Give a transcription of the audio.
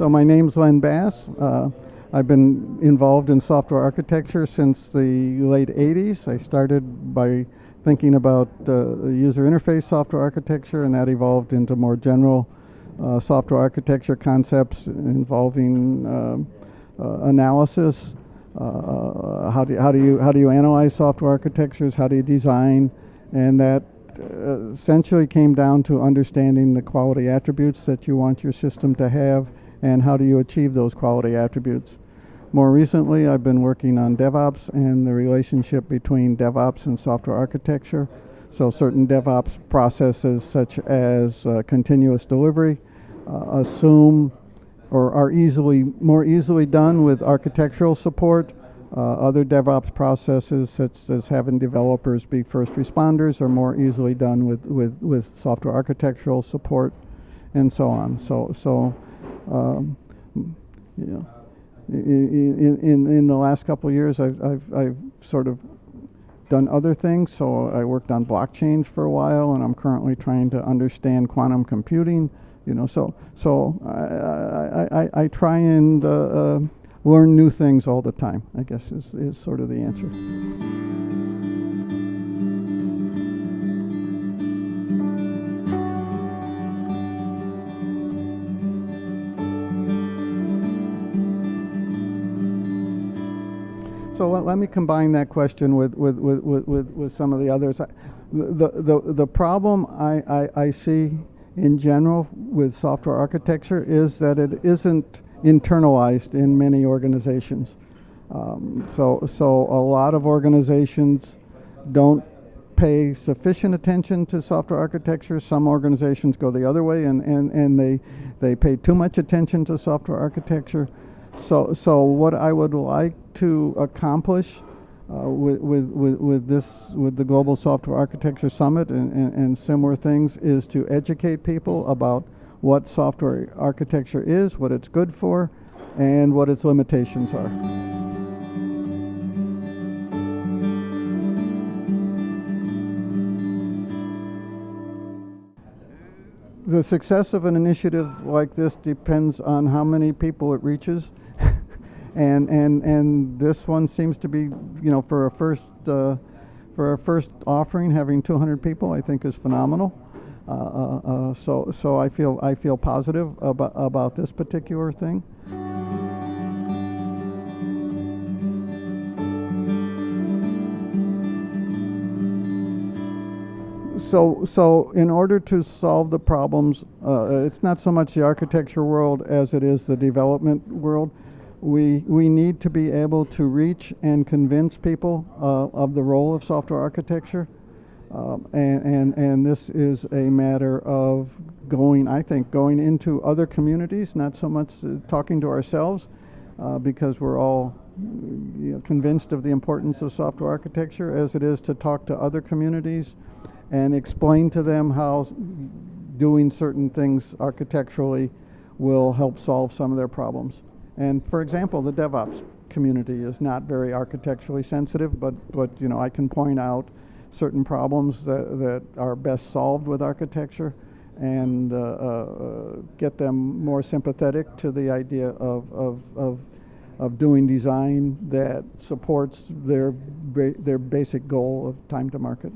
So my name's Len Bass. I've been involved in software architecture since the late 80s. I started by thinking about user interface software architecture, and that evolved into more general software architecture concepts involving analysis. How do you analyze software architectures? How do you design? And that essentially came down to understanding the quality attributes that you want your system to have, and how do you achieve those quality attributes. More recently, I've been working on DevOps and the relationship between DevOps and software architecture. So certain DevOps processes, such as continuous delivery, assume or are more easily done with architectural support. Other DevOps processes, such as having developers be first responders, are more easily done with software architectural support, and so on. You know, in the last couple of years, I've sort of done other things. So I worked on blockchains for a while, and I'm currently trying to understand quantum computing. You know, so I try and learn new things all the time, I guess is sort of the answer. So let me combine that question with some of the others. The problem I see in general with software architecture is that it isn't internalized in many organizations. So a lot of organizations don't pay sufficient attention to software architecture. Some organizations go the other way, and they pay too much attention to software architecture. So what I would like to accomplish with the Global Software Architecture Summit and similar things is to educate people about what software architecture is, what it's good for, and what its limitations are. The success of an initiative like this depends on how many people it reaches. And this one seems to be, you know, for a first offering, having 200 people, I think is phenomenal. So I feel positive about this particular thing. So in order to solve the problems, it's not so much the architecture world as it is the development world. We need to be able to reach and convince people of the role of software architecture, and this is a matter of going into other communities, not so much talking to ourselves, because we're all convinced of the importance of software architecture, as it is to talk to other communities and explain to them how doing certain things architecturally will help solve some of their problems. And for example, the DevOps community is not very architecturally sensitive, but you know, I can point out certain problems that are best solved with architecture, and get them more sympathetic to the idea of doing design that supports their basic goal of time to market.